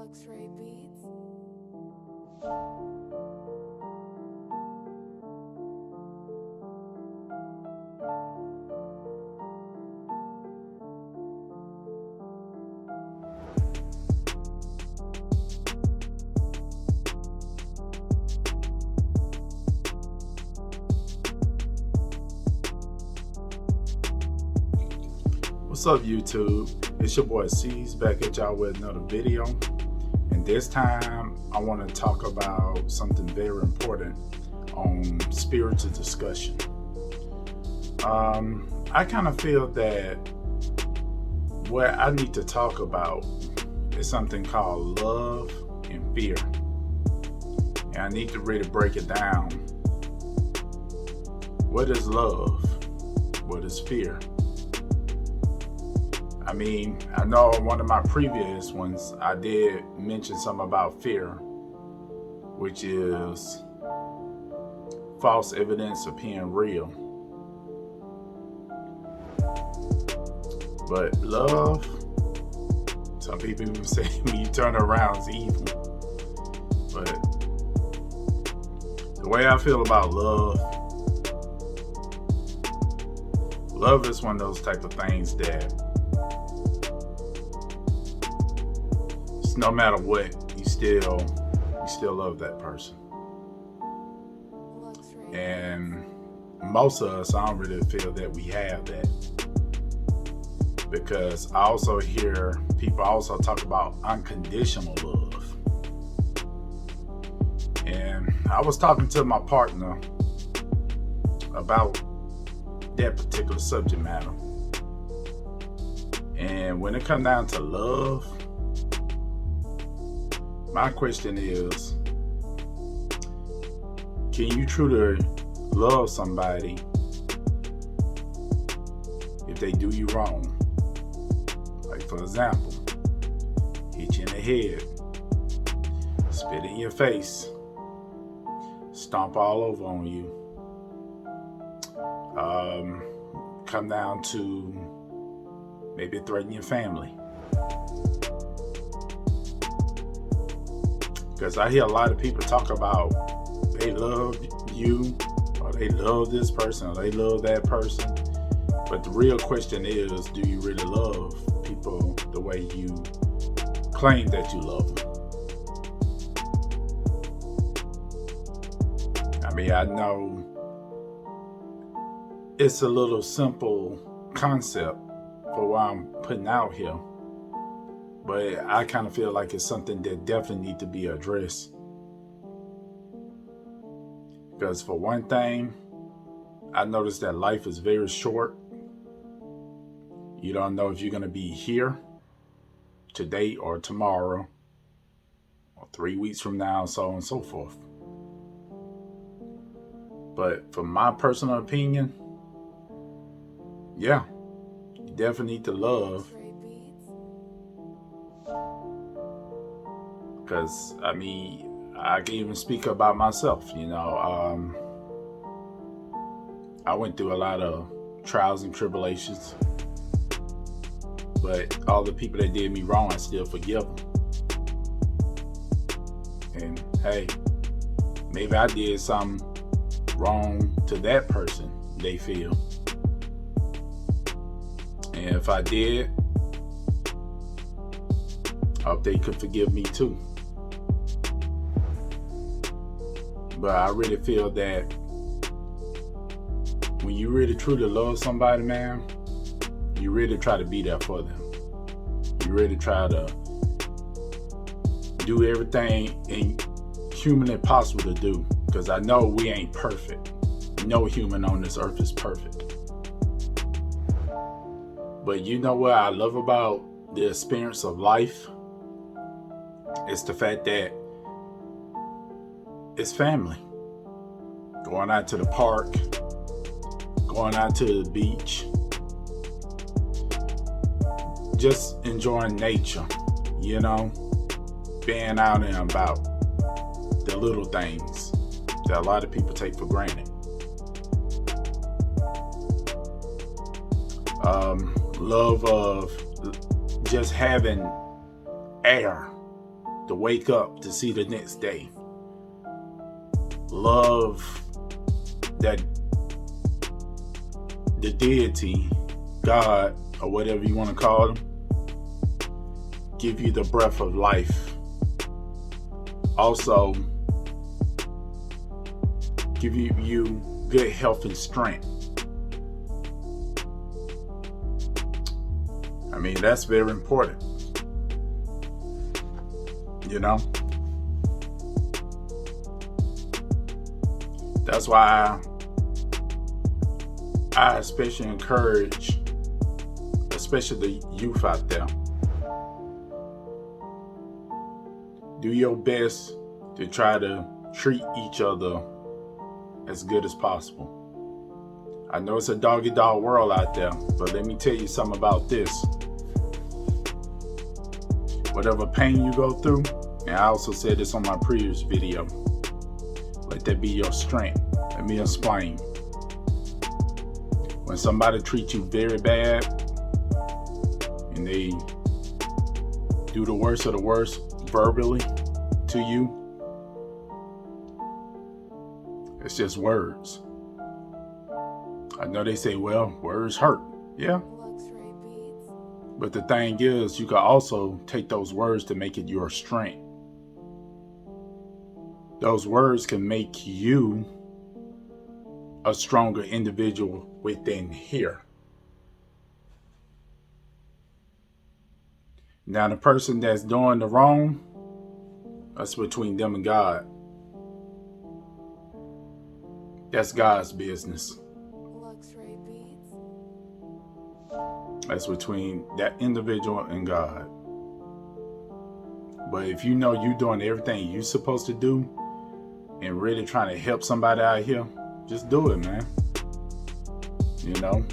Luxray Beats. What's up, YouTube? It's your boy C's back at y'all with another video. And this time I want to talk about something very important on spiritual discussion. I kind of feel that what I need to talk about is something called love and fear. And I need to really break it down. What is love? What is fear? I mean, I know one of my previous ones, I did mention something about fear, which is false evidence appearing real. But love, some people even say when you turn around it's evil. But the way I feel about love is one of those type of things that no matter what, you still love that person. And most of us, I don't really feel that we have that, because I also hear people also talk about unconditional love. And I was talking to my partner about that particular subject matter. And when it comes down to love, my question is, can you truly love somebody if they do you wrong? Like, for example, hit you in the head, spit in your face, stomp all over on you, come down to maybe threaten your family. Because I hear a lot of people talk about they love you, or they love this person, or they love that person. But the real question is, do you really love people the way you claim that you love them? I mean, I know it's a little simple concept for what I'm putting out here, but I kind of feel like it's something that definitely needs to be addressed. Because for one thing, I noticed that life is very short. You don't know if you're going to be here today or tomorrow, or 3 weeks from now, so on and so forth. But from my personal opinion, yeah, you definitely need to love. Because, I mean, I can even speak about myself, you know. I went through a lot of trials and tribulations. But all the people that did me wrong, I still forgive them. And, hey, maybe I did something wrong to that person, they feel. And if I did, I hope they could forgive me too. But I really feel that when you really truly love somebody, man, you really try to be there for them. You really try to do everything humanly possible to do. Because I know we ain't perfect. No human on this earth is perfect. But you know what I love about the experience of life? It's the fact that it's family. Going out to the park, going out to the beach, just enjoying nature, you know, being out and about, the little things that a lot of people take for granted. Love of just having air to wake up to see the next day. Love that the deity, God, or whatever you want to call him, give you the breath of life. Also, give you good health and strength. I mean, that's very important. You know? That's why I especially encourage, especially the youth out there, do your best to try to treat each other as good as possible. I know it's a dog-eat-dog world out there, but let me tell you something about this. Whatever pain you go through, and I also said this on my previous video, let that be your strength. Let me explain. When somebody treats you very bad, and they do the worst of the worst verbally to you, it's just words. I know they say, well, words hurt. Yeah. But the thing is, you can also take those words to make it your strength. Those words can make you a stronger individual within here. Now, the person that's doing the wrong, that's between them and God. That's God's business. That's between that individual and God. But if you know you're doing everything you're supposed to do and really trying to help somebody out here, just do it, man. You know?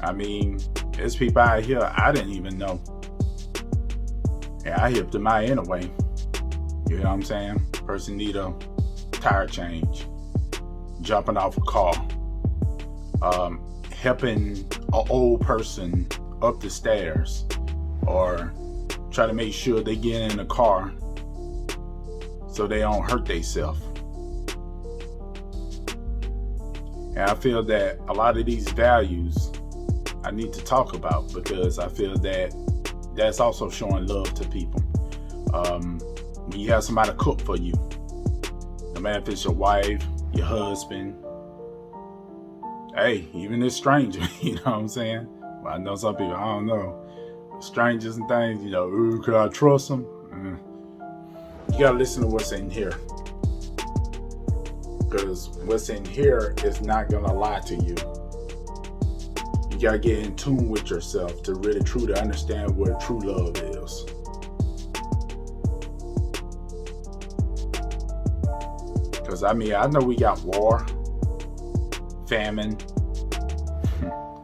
I mean, there's people out here I didn't even know. And I helped them out anyway. You know what I'm saying? Person need a tire change. Jumping off a car. Helping an old person up the stairs, or try to make sure they get in the car so they don't hurt themselves. And I feel that a lot of these values I need to talk about, because I feel that that's also showing love to people. When you have somebody cook for you, no matter if it's your wife, your husband, hey, even this stranger, you know what I'm saying? Well, I know some people, I don't know, strangers and things, you know, ooh, could I trust them? You gotta listen to what's in here, because what's in here is not gonna lie to you. You gotta get in tune with yourself to really truly understand what true love is. Because I mean, I know we got war, famine,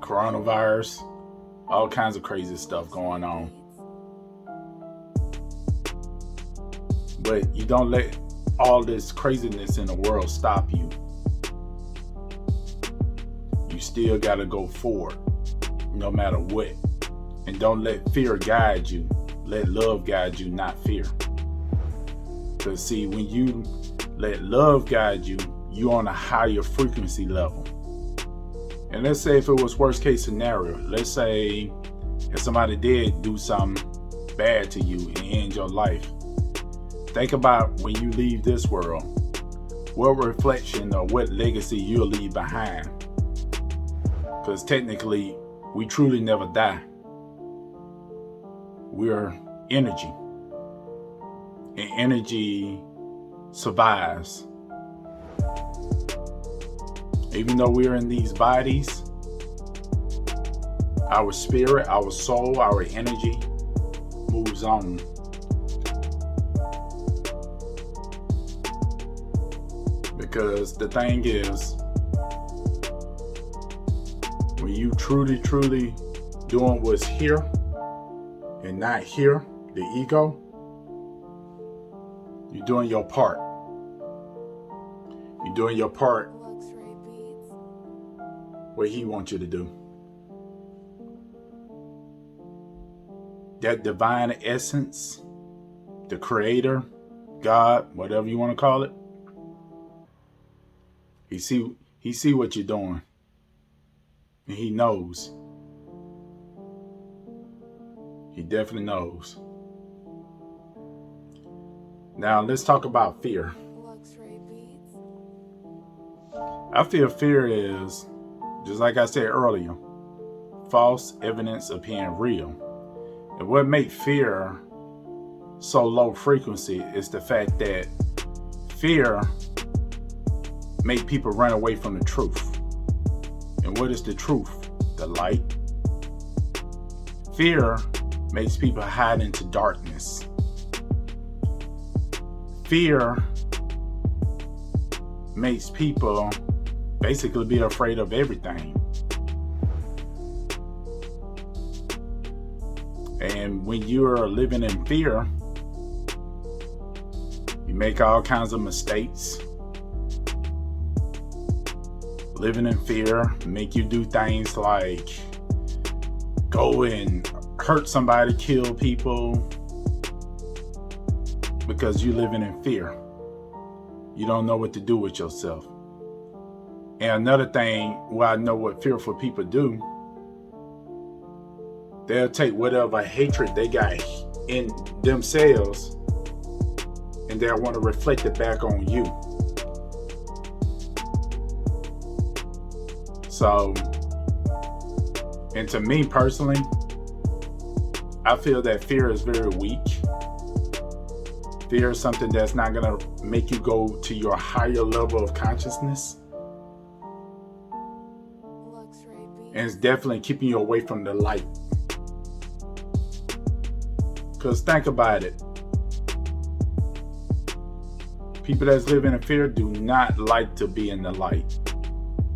coronavirus, all kinds of crazy stuff going on. But you don't let all this craziness in the world stop you. You still gotta go forward, no matter what. And don't let fear guide you. Let love guide you, not fear. Because see, when you let love guide you, you're on a higher frequency level. And let's say if it was worst case scenario, let's say if somebody did do something bad to you and end your life. Think about when you leave this world, what reflection or what legacy you'll leave behind. Because technically, we truly never die. We're energy. And energy survives. Even though we're in these bodies, our spirit, our soul, our energy moves on. Because the thing is, when you truly doing what's here and not here, the ego, you're doing your part. You're doing your part what he wants you to do. That divine essence the creator, God, whatever you want to call it. He see what you're doing. And he knows. He definitely knows. Now let's talk about fear. I feel fear is, just like I said earlier, false evidence appearing real. And what makes fear so low frequency is the fact that fear makes people run away from the truth. And what is the truth? The light. Fear makes people hide into darkness. Fear makes people basically be afraid of everything. And when you're living in fear, you make all kinds of mistakes. Living in fear make you do things like go and hurt somebody, kill people, because you're living in fear. You don't know what to do with yourself. And another thing, where I know what fearful people do, they'll take whatever hatred they got in themselves and they'll want to reflect it back on you. So, and to me personally, I feel that fear is very weak. Fear is something that's not going to make you go to your higher level of consciousness. And it's definitely keeping you away from the light. Because think about it. People that's living in fear do not like to be in the light.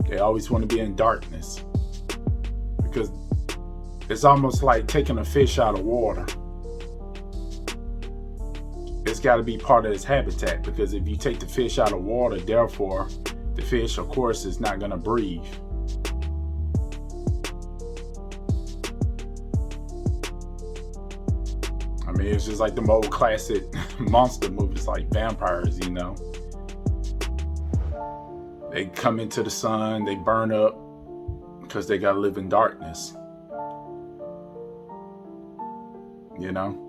They always want to be in darkness. Because it's almost like taking a fish out of water. It's got to be part of its habitat. Because if you take the fish out of water, therefore, the fish, of course, is not going to breathe. I mean, it's just like the old classic monster movies like vampires, you know. They come into the sun, they burn up because they got to live in darkness. You know?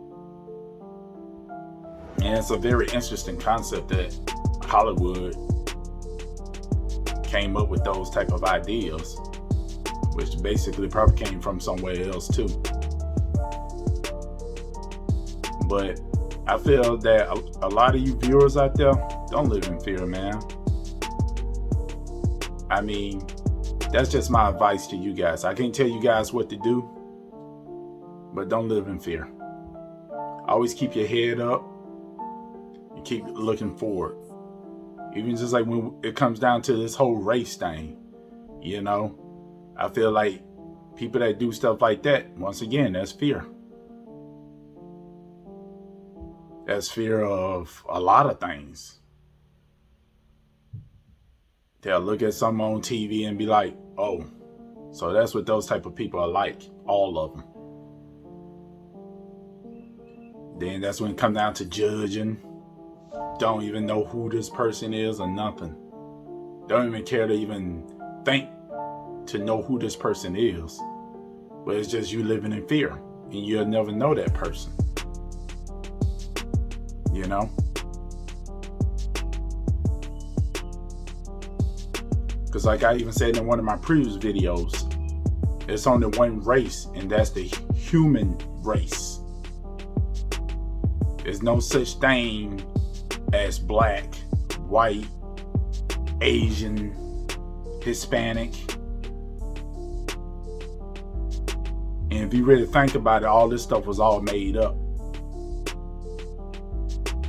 And it's a very interesting concept that Hollywood came up with those type of ideas, which basically probably came from somewhere else too. But I feel that a lot of you viewers out there don't live in fear, man. I mean, that's just my advice to you guys. I can't tell you guys what to do, but don't live in fear. Always keep your head up and keep looking forward. Even just like when it comes down to this whole race thing, you know, I feel like people that do stuff like that, once again, that's fear. That's fear of a lot of things. They'll look at something on TV and be like, oh, so that's what those type of people are like. All of them. Then that's when it comes down to judging. Don't even know who this person is or nothing. Don't even care to even think to know who this person is. But it's just you living in fear. And you'll never know that person. You know? Because like I even said in one of my previous videos, there's only one race, and that's the human race. There's no such thing as black, white, Asian, Hispanic. And if you really think about it, all this stuff was all made up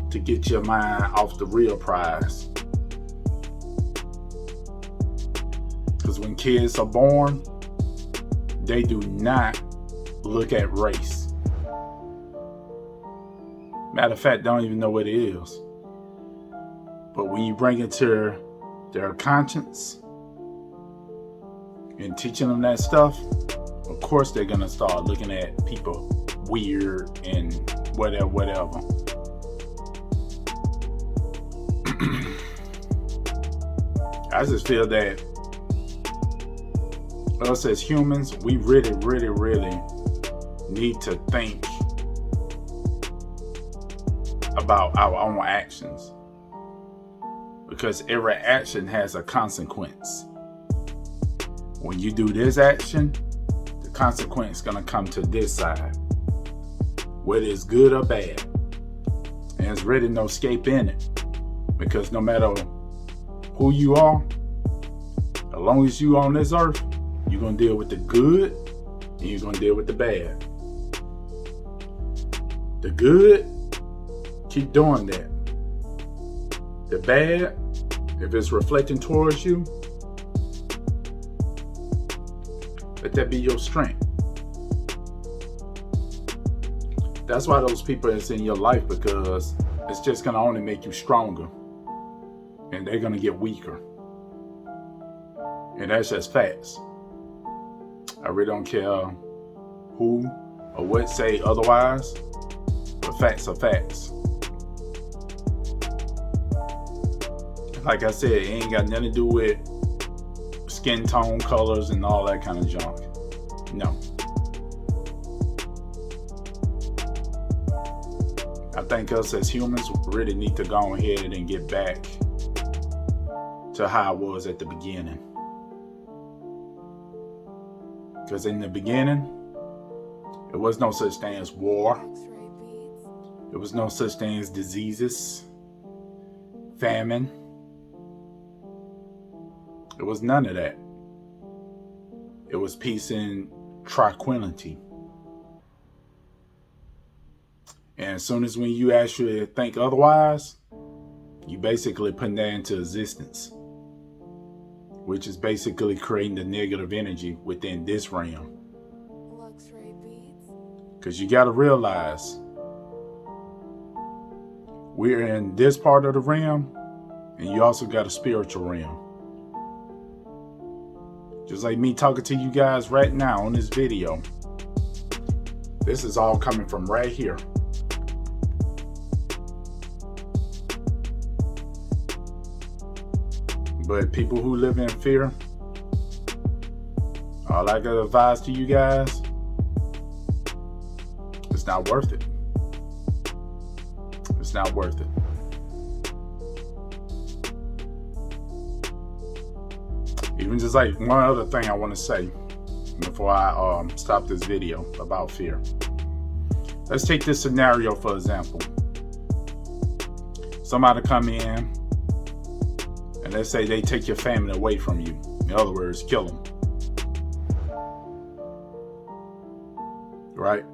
to get your mind off the real prize. Because when kids are born, they do not look at race. Matter of fact, they don't even know what it is. But when you bring it to their conscience and teaching them that stuff, of course they're gonna start looking at people weird and whatever. I just feel that us as humans, we really, really, really need to think about our own actions, because every action has a consequence. When you do this action, the consequence is going to come to this side, whether it's good or bad. And there's really no escape in it, because no matter who you are, as long as you on this earth, you're going to deal with the good and you're going to deal with the bad. The good, keep doing that. The bad, if it's reflecting towards you, let that be your strength. That's why those people is in your life, because it's just going to only make you stronger. And they're going to get weaker. And that's just facts. I really don't care who or what say otherwise, but facts are facts. Like I said, it ain't got nothing to do with skin tone, colors, and all that kind of junk. No. I think us as humans really need to go ahead and get back to how it was at the beginning. Because in the beginning, there was no such thing as war. There was no such thing as diseases, famine. It was none of that. It was peace and tranquility. And as soon as when you actually think otherwise, you basically put that into existence, which is basically creating the negative energy within this realm. Because you got to realize, we're in this part of the realm, and you also got a spiritual realm. Just like me talking to you guys right now on this video, this is all coming from right here. But people who live in fear, all I gotta advise to you guys, it's not worth it. It's not worth it. Even just like one other thing I want to say before I stop this video about fear. Let's take this scenario for example. Somebody come in and let's say they take your family away from you. In other words, kill them. Right?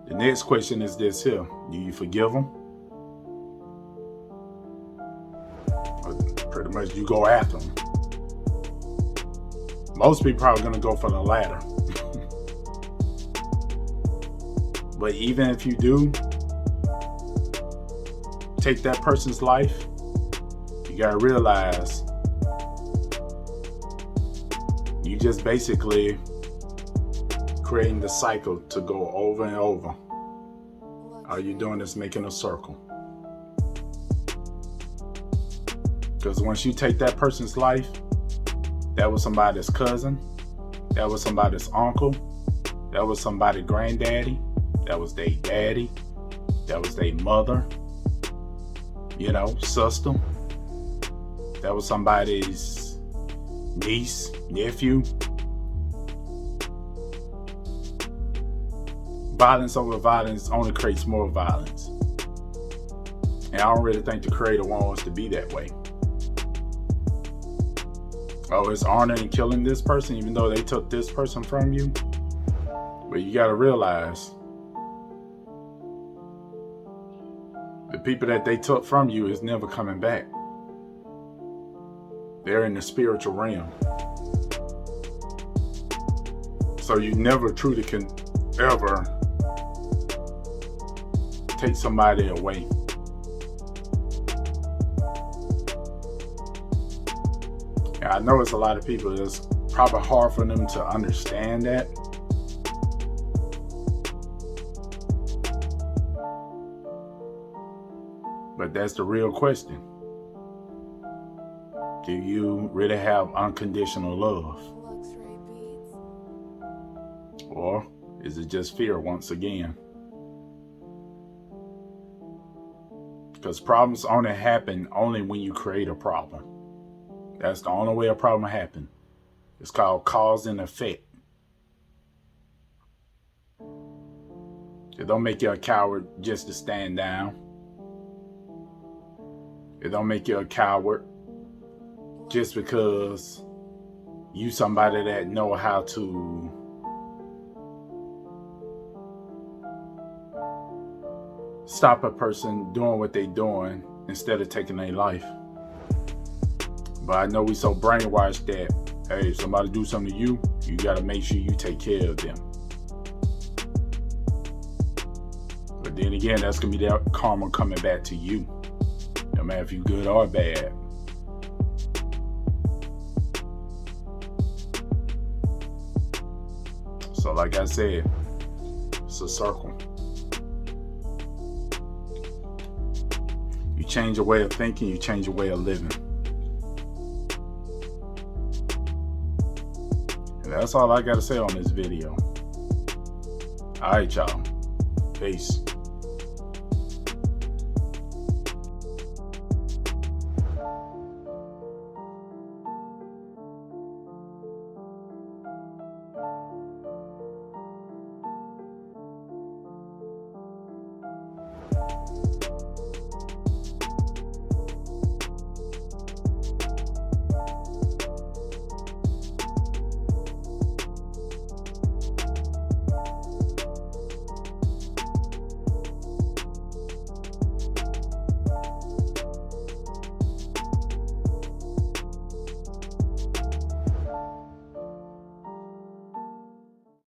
The next question is this here. Do you forgive them? Pretty much you go after them. Most people probably going to go for the latter. But even if you do take that person's life, you got to realize you just basically creating the cycle to go over and over. All you're doing is making a circle. Because once you take that person's life, that was somebody's cousin, that was somebody's uncle, that was somebody's granddaddy, that was their daddy, that was their mother, sister, that was somebody's niece, nephew. Violence over violence only creates more violence. And I don't really think the Creator wants us to be that way. Oh, it's honoring killing this person even though they took this person from you. But you got to realize the people that they took from you is never coming back. They're in the spiritual realm. So you never truly can ever take somebody away. And I know it's a lot of people, it's probably hard for them to understand that. But that's the real question. Do you really have unconditional love? Or is it just fear once again? Because problems only happen only when you create a problem. That's the only way a problem happens. It's called cause and effect. It don't make you a coward just to stand down. It don't make you a coward just because you somebody that know how to stop a person doing what they doing instead of taking their life. But I know we so brainwashed that, hey, if somebody do something to you, you got to make sure you take care of them. But then again, that's going to be that karma coming back to you, no matter if you good or bad. So like I said, it's a circle. You change your way of thinking, you change your way of living. And that's all I got to say on this video. All right, y'all. Peace.